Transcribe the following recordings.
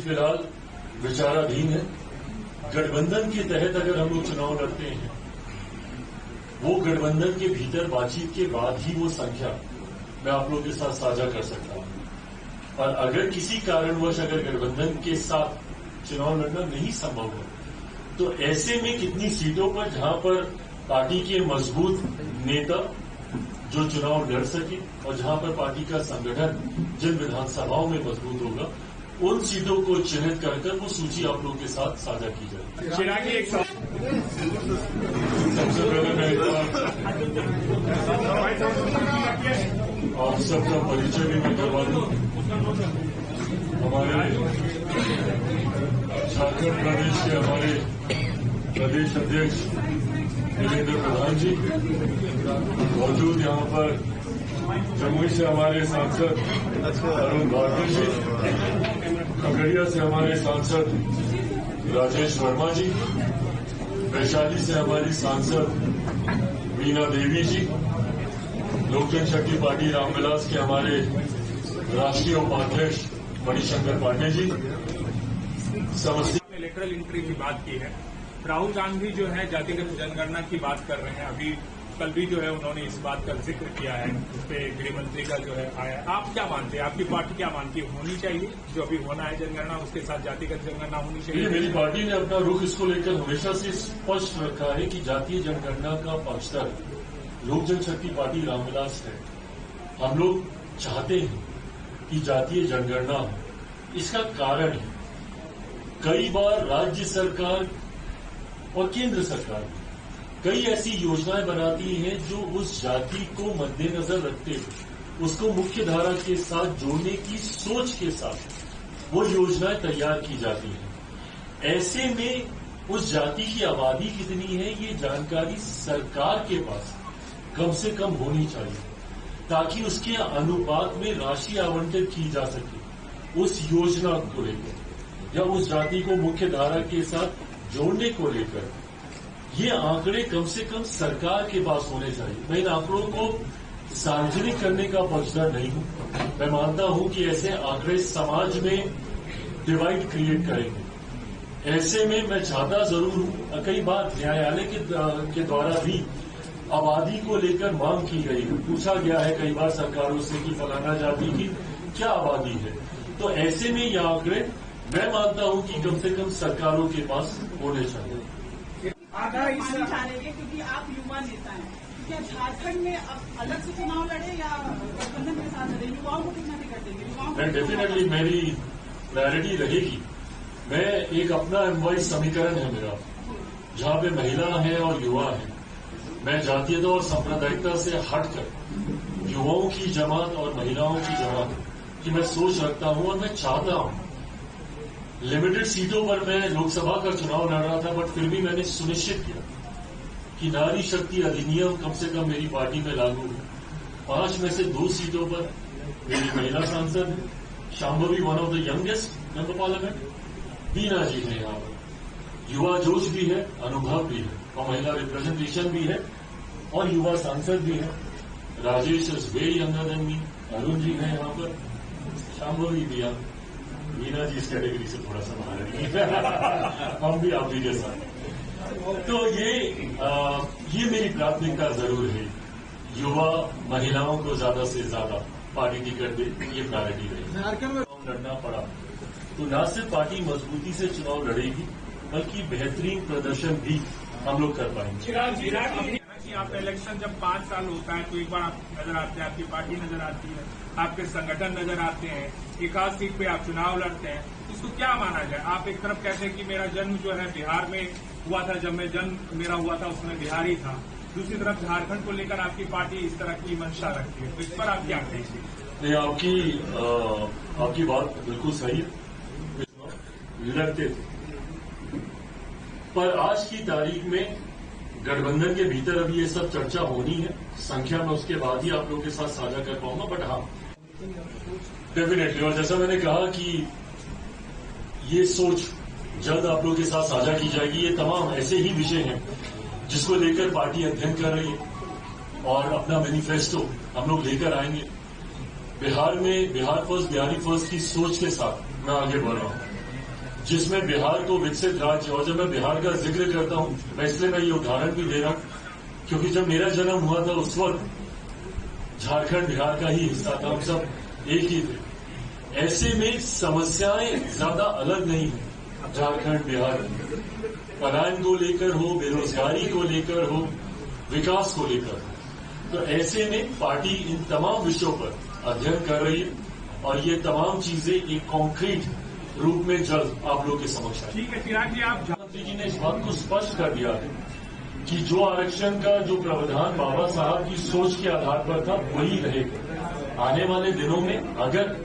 फिलहाल विचाराधीन है। गठबंधन के तहत अगर हम लोग चुनाव लड़ते हैं, वो गठबंधन के भीतर बातचीत के बाद ही वो संख्या मैं आप लोगों के साथ साझा कर सकता हूं। और अगर किसी कारणवश अगर गठबंधन के साथ चुनाव लड़ना नहीं संभव हो, तो ऐसे में कितनी सीटों पर जहां पर पार्टी के मजबूत नेता जो चुनाव लड़ सके और जहां पर पार्टी का संगठन जिन विधानसभाओं में मजबूत होगा, उन सीटों को चिन्हित कर वो सूची आप लोगों के साथ साझा की जाए। चिरागी एक सबसे पहले मैं आप सबका परिचय भी मैं करवा दूं। हमारे झारखंड प्रदेश के हमारे प्रदेश अध्यक्ष वीरेंद्र प्रधान जी मौजूद, यहाँ पर जमुई से हमारे सांसद अरुण भारती जी, खगड़िया से हमारे सांसद राजेश वर्मा जी, वैशाली से हमारी सांसद वीना देवी जी, लोक जनशक्ति पार्टी रामविलास के हमारे राष्ट्रीय उपाध्यक्ष मणिशंकर पांडे जी, समस्तीपुर इलेक्ट्रल एंट्री की बात की है। राहुल गांधी जो है जातिगत जनगणना की बात कर रहे हैं। अभी कल भी जो है उन्होंने इस बात का जिक्र किया है, उस पर गृह मंत्री का जो है आया। आप क्या मानते हैं, आपकी पार्टी क्या मानती है, होनी चाहिए जो अभी होना है जनगणना, उसके साथ जातिगत जनगणना होनी चाहिए? मेरी पार्टी ने अपना रुख इसको लेकर हमेशा से स्पष्ट रखा है कि जातीय जनगणना का पक्षधर लोक जनशक्ति पार्टी रामविलास है। हम लोग चाहते हैं कि जातीय जनगणना हो। इसका कारण है कई बार राज्य सरकार और केंद्र सरकार कई ऐसी योजनाएं बनाती हैं जो उस जाति को मद्देनजर रखते हुए उसको मुख्य धारा के साथ जोड़ने की सोच के साथ वो योजनाएं तैयार की जाती हैं। ऐसे में उस जाति की आबादी कितनी है, ये जानकारी सरकार के पास कम से कम होनी चाहिए, ताकि उसके अनुपात में राशि आवंटित की जा सके उस योजना को लेकर या उस जाति को मुख्य धारा के साथ जोड़ने को लेकर। ये आंकड़े कम से कम सरकार के पास होने चाहिए। मैं इन आंकड़ों को सार्वजनिक करने का पक्षधर नहीं हूं। मैं मानता हूं कि ऐसे आंकड़े समाज में डिवाइड क्रिएट करेंगे। ऐसे में मैं चाहता जरूर हूं, कई बार न्यायालय के द्वारा भी आबादी को लेकर मांग की गई है, पूछा गया है कई बार सरकारों से कि फलाना जाति की क्या आबादी है। तो ऐसे में ये आंकड़े मैं मानता हूं कि कम से कम सरकारों के पास होने चाहिए। क्योंकि आप युवा नेता हैं, क्या झारखंड में अब अलग से चुनाव लड़े या गठबंधन के साथ लड़े? युवाओं को कितना टिकट देंगे? डेफिनेटली मेरी प्रायोरिटी रहेगी। मैं एक अपना एम्प्लॉय समीकरण है मेरा, जहां पे महिला है और युवा है। मैं जातीयता और सांप्रदायिकता से हटकर युवाओं की जमात और महिलाओं की जमात की मैं सोच रखता हूं और मैं चाहता हूं। लिमिटेड सीटों पर मैं लोकसभा का चुनाव लड़ रहा था, बट फिर भी मैंने सुनिश्चित किया कि नारी शक्ति अधिनियम कम से कम मेरी पार्टी में लागू हो। 5 में से 2 सीटों पर मेरी महिला सांसद है, Shambhavi one of the youngest member parliament, Veena ji है यहाँ पर। युवा जोश भी है, अनुभव भी है और महिला रिप्रेजेंटेशन भी है और युवा सांसद भी है। Rajesh is very younger than me, Arun ji है यहाँ पर, शांभवी भी है, वीना जी इस कैटेगरी से थोड़ा सा बाहर है हम भी आप ही के साथ। तो ये मेरी प्राथमिकता जरूर है, युवा महिलाओं को ज्यादा से ज्यादा पार्टी टिकट दे, ये प्रायोरिटी रही। झारखंड में लड़ना पड़ा तो न सिर्फ पार्टी मजबूती से चुनाव लड़ेगी, बल्कि बेहतरीन प्रदर्शन भी हम लोग कर पाएंगे। आपका इलेक्शन जब 5 साल होता है तो एक बार आप नजर आते हैं, आपकी पार्टी नजर आती है, आपके संगठन नजर आते हैं, एक आध सीट पे आप चुनाव लड़ते हैं। इसको क्या माना जाए? आप एक तरफ कहते हैं कि मेरा जन्म जो है बिहार में हुआ था, जब मैं जन्म मेरा हुआ था उसमें बिहारी था। दूसरी तरफ झारखंड को लेकर आपकी पार्टी इस तरह की मंशा रखती है, तो इस पर आप क्या कहेंगे? आपकी बात बिल्कुल सही है, लड़ते थे, पर आज की तारीख में गठबंधन के भीतर अभी ये सब चर्चा होनी है। संख्या में उसके बाद ही आप लोगों के साथ साझा कर पाऊंगा, बट हाँ डेफिनेटली। और जैसा मैंने कहा कि ये सोच जल्द आप लोगों के साथ साझा की जाएगी। ये तमाम ऐसे ही विषय हैं जिसको लेकर पार्टी अध्ययन कर रही है और अपना मैनिफेस्टो हम लोग लेकर आएंगे। बिहार में बिहार फर्स्ट, बिहारी फर्स्ट की सोच के साथ मैं आगे बढ़ रहा हूं। जिसमें बिहार को विकसित राज्य, और जब मैं बिहार का जिक्र करता हूं इसलिए मैं ये उदाहरण भी दे रहा हूं क्योंकि जब मेरा जन्म हुआ था उस वक्त झारखंड बिहार का ही हिस्सा था, हम सब एक ही थे। ऐसे में समस्याएं ज्यादा अलग नहीं है झारखंड बिहार में, पलायन को लेकर हो, बेरोजगारी को लेकर हो, विकास को लेकर हो। तो ऐसे में पार्टी इन तमाम विषयों पर अध्ययन कर रही है और ये तमाम चीजें एक कॉन्क्रीट रूप में जल्द आप लोग के समक्ष आए। ठीक है चिराग जी, आप प्रधानमंत्री जी ने इस बात को स्पष्ट कर दिया है कि जो आरक्षण का जो प्रावधान बाबा साहब की सोच के आधार पर था वही रहेगा आने वाले दिनों में। अगर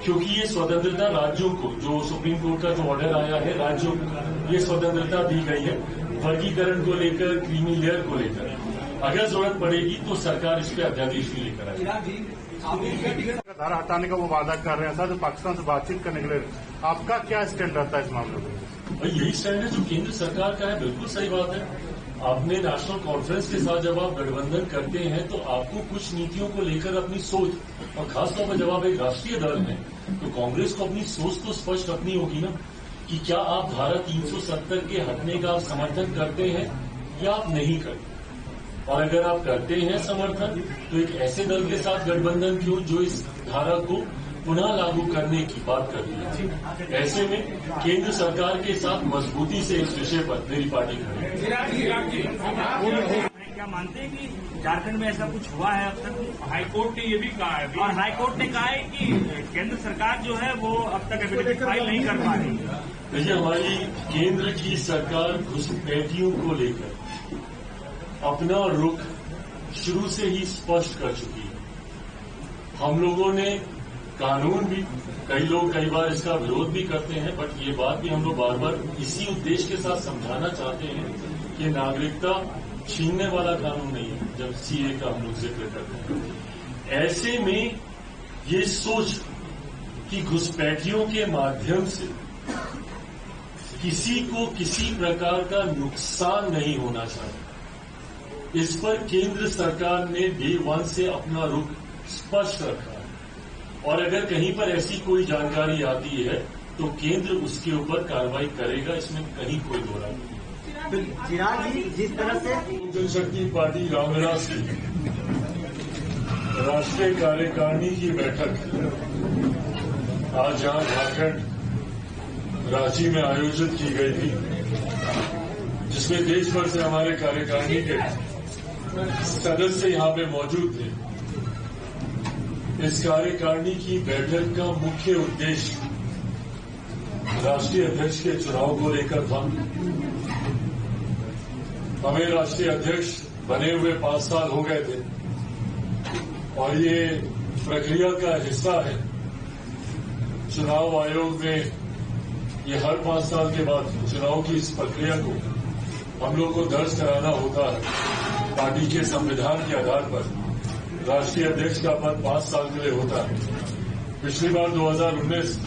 क्योंकि ये स्वतंत्रता राज्यों को, जो सुप्रीम कोर्ट का जो ऑर्डर आया है, राज्यों को ये स्वतंत्रता दी गई है वर्गीकरण को लेकर, क्रीमी लेयर को लेकर। अगर जरूरत पड़ेगी तो सरकार इस पर अध्यादेश भी लेकर आएगी। धारा हटाने का वो वादा कर रहे हैं सर, पाकिस्तान से बातचीत करने के लिए आपका क्या स्टैंड रहता है इस मामले में? भाई यही स्टैंड है जो केंद्र सरकार का है, बिल्कुल सही बात है। आपने नेशनल कॉन्फ्रेंस के साथ जब आप गठबंधन करते हैं तो आपको कुछ नीतियों को लेकर अपनी सोच, और खासतौर पर जब आप एक राष्ट्रीय दल हैं तो कांग्रेस को अपनी सोच तो स्पष्ट रखनी होगी ना कि क्या आप धारा 370 के हटने का समर्थन करते हैं या आप नहीं करते। और अगर आप करते हैं समर्थन तो एक ऐसे दल के साथ गठबंधन क्यों जो इस धारा को पुनः लागू करने की बात कर रही है। ऐसे में केंद्र सरकार के साथ मजबूती से इस विषय पर मेरी पार्टी खड़ी है। क्या मानते हैं कि झारखंड में ऐसा कुछ हुआ है अब तक? हाईकोर्ट ने ये भी कहा है और हाईकोर्ट ने कहा है कि केंद्र सरकार जो है वो अब तक एफिडेविट फाइल नहीं कर पा रही। देखिए, हमारी केंद्र की सरकार घुसपैठियों को लेकर अपना रुख शुरू से ही स्पष्ट कर चुकी है। हम लोगों ने कानून भी, कई लोग कई बार इसका विरोध भी करते हैं, बट ये बात भी हम लोग बार बार इसी उद्देश्य के साथ समझाना चाहते हैं कि नागरिकता छीनने वाला कानून नहीं है जब सीए का हम लोग जिक्र करते हैं। ऐसे में ये सोच कि घुसपैठियों के माध्यम से किसी को किसी प्रकार का नुकसान नहीं होना चाहिए, इस पर केंद्र सरकार ने डे 1 से अपना रुख स्पष्ट रखा है। और अगर कहीं पर ऐसी कोई जानकारी आती है तो केंद्र उसके ऊपर कार्रवाई करेगा, इसमें कहीं कोई दो राय नहीं। चिराग जी, जिस तरह से जनशक्ति पार्टी रामविलास की राष्ट्रीय कार्यकारिणी की बैठक आज यहां झारखंड रांची में आयोजित की गई थी, जिसमें देश भर से हमारे कार्यकारिणी के सदस्य यहां पे मौजूद थे। इस कार्यकारिणी की बैठक का मुख्य उद्देश्य राष्ट्रीय अध्यक्ष के चुनाव को लेकर था। हमें राष्ट्रीय अध्यक्ष बने हुए 5 साल हो गए थे और ये प्रक्रिया का हिस्सा है। चुनाव आयोग में ये हर 5 साल के बाद चुनाव की इस प्रक्रिया को हम लोग को दर्ज कराना होता है। पार्टी के संविधान के आधार पर राष्ट्रीय अध्यक्ष का पद 5 साल के लिए होता है। पिछली बार 2019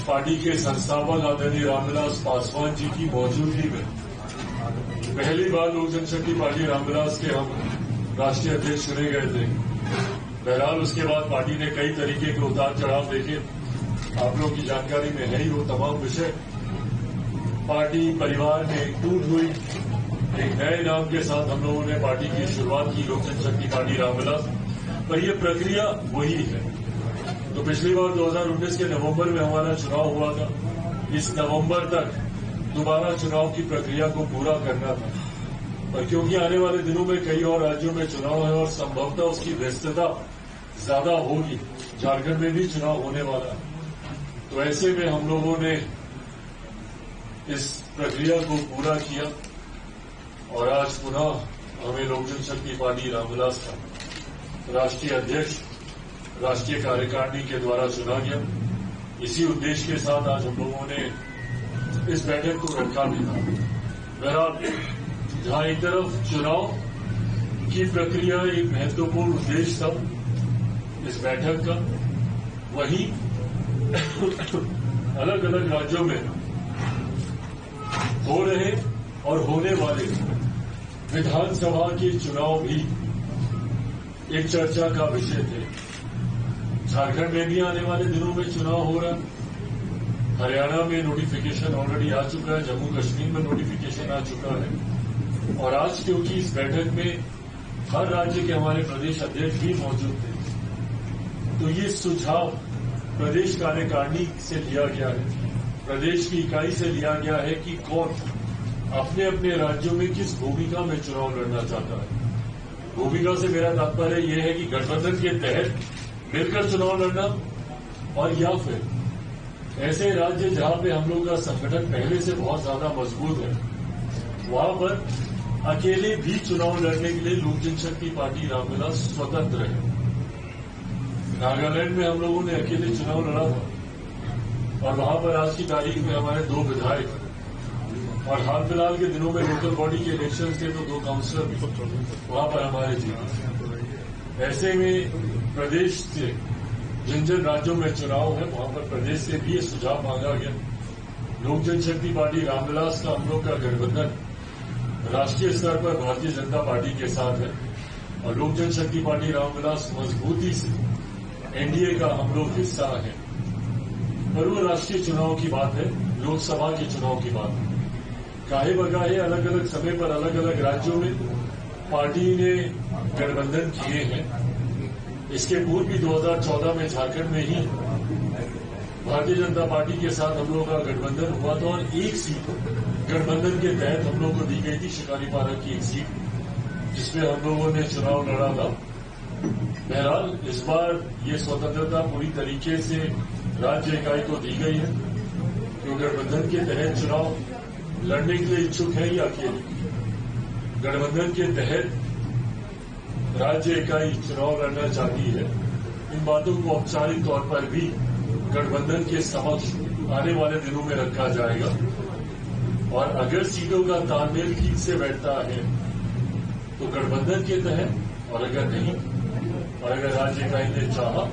पार्टी के संस्थापक आदरणीय रामविलास पासवान जी की मौजूदगी में पहली बार लोक जनशक्ति पार्टी रामविलास के हम राष्ट्रीय अध्यक्ष चुने गए थे। बहरहाल उसके बाद पार्टी ने कई तरीके के उतार चढ़ाव देखे, आप लोगों की जानकारी में है ही वो तमाम विषय। पार्टी परिवार में एक टूट हुई, एक नए नाम के साथ हम लोगों ने पार्टी की शुरुआत की, लोक जनशक्ति पार्टी रामविलास। पर यह प्रक्रिया वही है। तो पिछली बार 2019 के नवंबर में हमारा चुनाव हुआ था। इस नवंबर तक दोबारा चुनाव की प्रक्रिया को पूरा करना था, और क्योंकि आने वाले दिनों में कई और राज्यों में चुनाव है और संभवतः उसकी व्यस्तता ज्यादा होगी, झारखंड में भी चुनाव होने वाला है, तो ऐसे में हम लोगों ने इस प्रक्रिया को पूरा किया और आज पुनः हमें लोक जनशक्ति पार्टी रामविलास का राष्ट्रीय अध्यक्ष राष्ट्रीय कार्यकारिणी के द्वारा चुना गया। इसी उद्देश्य के साथ आज हम लोगों ने इस बैठक को रखा भी था। बहरहाल, जहां एक तरफ चुनाव की प्रक्रिया एक महत्वपूर्ण उद्देश्य था इस बैठक का, वहीं अलग अलग राज्यों में हो रहे और होने वाले विधानसभा के चुनाव भी एक चर्चा का विषय थे। झारखंड में भी आने वाले दिनों में चुनाव हो रहा है, हरियाणा में नोटिफिकेशन ऑलरेडी आ चुका है, जम्मू कश्मीर में नोटिफिकेशन आ चुका है। और आज क्योंकि इस बैठक में हर राज्य के हमारे प्रदेश अध्यक्ष भी मौजूद थे, तो ये सुझाव प्रदेश कार्यकारिणी से लिया गया है, प्रदेश की इकाई से लिया गया है कि कौन अपने अपने राज्यों में किस भूमिका में चुनाव लड़ना चाहता है। भूमिका से मेरा तात्पर्य यह है कि गठबंधन के तहत मिलकर चुनाव लड़ना, और या फिर ऐसे राज्य जहां पे हम लोग का संगठन पहले से बहुत ज्यादा मजबूत है, वहां पर अकेले भी चुनाव लड़ने के लिए लोक जनशक्ति पार्टी रामविलास स्वतंत्र है। नागालैंड में हम लोगों ने अकेले चुनाव लड़ा था और वहां पर आज की तारीख में हमारे 2 विधायक, और हाल फिलहाल के दिनों में लोकल बॉडी के इलेक्शन थे तो 2 काउंसलर भी वहां पर हमारे जीते। ऐसे में प्रदेश से जिन जिन राज्यों में चुनाव है वहां पर प्रदेश से भी ये सुझाव मांगा गया। लोक जनशक्ति पार्टी रामविलास का हम लोग का गठबंधन राष्ट्रीय स्तर पर भारतीय जनता पार्टी के साथ है, और लोक जनशक्ति पार्टी रामविलास मजबूती से एनडीए का हम लोग हिस्सा है। पर वो राष्ट्रीय चुनाव की बात है, लोकसभा के चुनाव की बात है। काहे बगाहे अलग अलग समय पर अलग अलग राज्यों में पार्टी ने गठबंधन किए हैं। इसके पूर्व भी 2014 में झारखंड में ही भारतीय जनता पार्टी के साथ हम लोगों का गठबंधन हुआ था, और एक सीट गठबंधन के तहत हम लोगों को दी गई थी, शिकारीपारा की एक सीट, जिसमें हम लोगों ने चुनाव लड़ा था। बहरहाल इस बार ये स्वतंत्रता पूरी तरीके से राज्य इकाई को दी गई है, जो गठबंधन के तहत चुनाव लड़ने के लिए इच्छुक है या अकेले। गठबंधन के तहत राज्य इकाई चुनाव लड़ना चाहती है। इन बातों को औपचारिक तौर पर भी गठबंधन के समक्ष आने वाले दिनों में रखा जाएगा, और अगर सीटों का तालमेल ठीक से बैठता है तो गठबंधन के तहत, और अगर नहीं, और अगर राज्य इकाई ने चाहा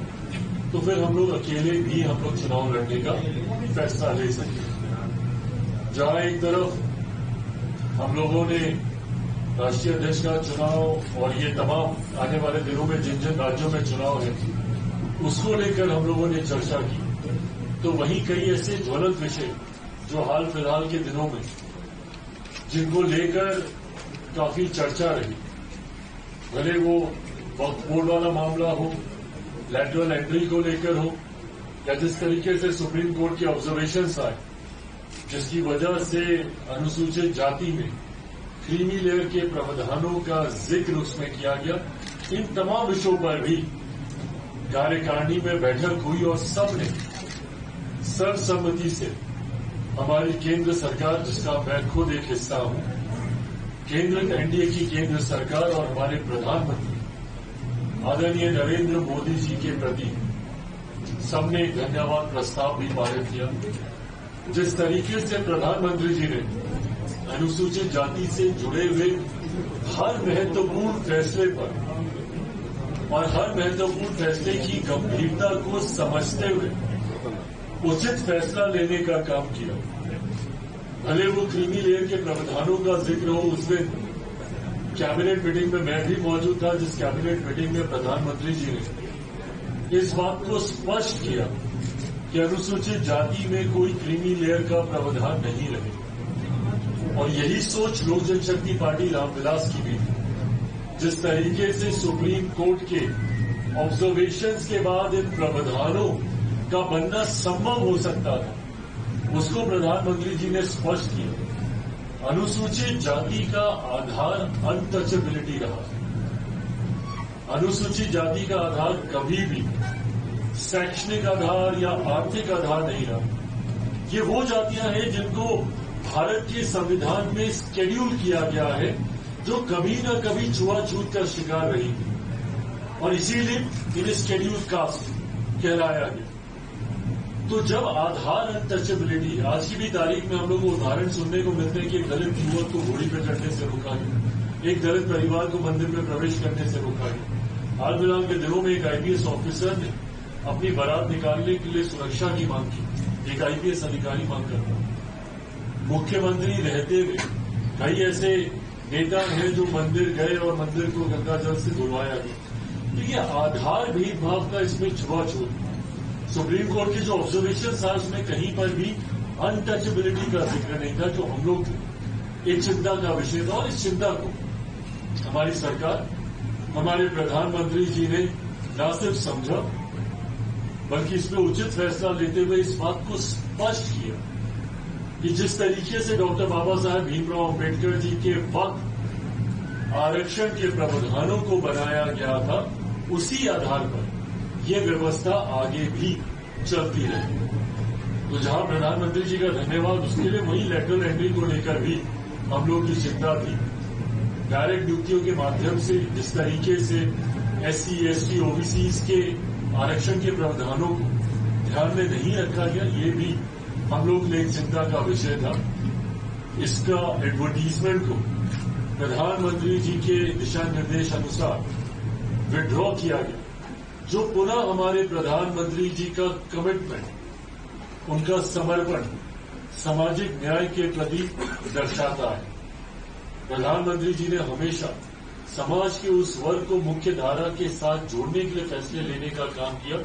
तो फिर हम लोग अकेले भी हम लोग चुनाव लड़ने का फैसला ले सकते हैं। जहां एक तरफ हम लोगों ने राष्ट्रीय अध्यक्ष का चुनाव और ये तमाम आने वाले दिनों में जिन जिन राज्यों में चुनाव है उसको लेकर हम लोगों ने चर्चा की, तो वहीं कई ऐसे ज्वलंत विषय जो हाल फिलहाल के दिनों में जिनको लेकर काफी चर्चा रही, भले वो वक्फ बोर्ड वाला मामला हो, लैटरल एंट्री को लेकर हो, या जिस तरीके से सुप्रीम कोर्ट के ऑब्जर्वेशंस आए जिसकी वजह से अनुसूचित जाति में क्रीमी लेयर के प्रावधानों का जिक्र उसमें किया गया, इन तमाम विषयों पर भी कार्यकारिणी में बैठक हुई और सबने सर्वसम्मति से हमारी केंद्र सरकार, जिसका मैं खुद एक हिस्सा हूं, केंद्र एनडीए की केंद्र सरकार और हमारे प्रधानमंत्री आदरणीय नरेंद्र मोदी जी के प्रति सबने एक धन्यवाद प्रस्ताव भी पारित किया। जिस तरीके से प्रधानमंत्री जी ने अनुसूचित जाति से जुड़े हुए हर महत्वपूर्ण फैसले पर और हर महत्वपूर्ण फैसले की गंभीरता को समझते हुए उचित फैसला लेने का काम किया, भले वो क्रीमी लेयर के प्रावधानों का जिक्र हो। उस दिन कैबिनेट मीटिंग में मैं भी मौजूद था, जिस कैबिनेट मीटिंग में प्रधानमंत्री जी ने इस बात को स्पष्ट किया कि अनुसूचित जाति में कोई क्रीमी लेयर का प्रावधान नहीं रहे, और यही सोच लोक जनशक्ति पार्टी रामविलास की भी थी। जिस तरीके से सुप्रीम कोर्ट के ऑब्जर्वेशंस के बाद इन प्रावधानों का बनना संभव हो सकता था, उसको प्रधानमंत्री जी ने स्पष्ट किया। अनुसूचित जाति का आधार अनटचेबिलिटी रहा। अनुसूचित जाति का आधार कभी भी शैक्षणिक आधार या आर्थिक आधार नहीं रहा। ये वो जातियां हैं जिनको भारत के संविधान में शेड्यूल किया गया है, जो कभी न कभी छुआछूत का शिकार रही, और इसीलिए इन्हें शेड्यूल कास्ट कहलाया गया। तो जब आधार अनटचेबिलिटी, आज की भी तारीख में हम लोग को उदाहरण सुनने को मिलते हैं कि एक दलित युवक को घोड़ी पर चढ़ने से रोका गया, एक दलित परिवार को मंदिर में प्रवेश करने से रोका गया। हाल फिलहाल के दिनों में एक आईपीएस ऑफिसर ने अपनी बारात निकालने के लिए सुरक्षा की मांग की, एक आईपीएस अधिकारी मांग करता। मुख्यमंत्री रहते हुए कई ऐसे नेता हैं जो मंदिर गए और मंदिर को गंगा जल से धुलवाया गया। तो ये आधार भेदभाव का इसमें छुआछूत, सुप्रीम कोर्ट के जो ऑब्जर्वेशन था उसमें कहीं पर भी अनटचेबिलिटी का जिक्र नहीं था, जो हम लोग एक चिंता का विषय था। और इस चिंता को हमारी सरकार, हमारे प्रधानमंत्री जी ने न सिर्फ समझा बल्कि इसमें उचित फैसला लेते हुए इस बात को स्पष्ट किया कि जिस तरीके से डॉक्टर बाबा साहेब भीमराव अम्बेडकर जी के वक्त आरक्षण के प्रावधानों को बनाया गया था, उसी आधार पर यह व्यवस्था आगे भी चलती रहे। तो जहां प्रधानमंत्री जी का धन्यवाद उसके लिए, वहीं लेटरल एंट्री को लेकर भी हम लोग की चिंता थी। डायरेक्ट नियुक्तियों के माध्यम से जिस तरीके से SC, ST, OBCs के आरक्षण के प्रावधानों को ध्यान में नहीं रखा गया, ये भी हम लोग के लिए एक चिंता का विषय था। इसका एडवर्टीजमेंट को प्रधानमंत्री जी के दिशा निर्देश अनुसार विड्रॉ किया गया, जो पुनः हमारे प्रधानमंत्री जी का कमिटमेंट, उनका समर्पण सामाजिक न्याय के प्रति दर्शाता है। प्रधानमंत्री जी ने हमेशा समाज के उस वर्ग को मुख्य धारा के साथ जोड़ने के लिए फैसले लेने का काम किया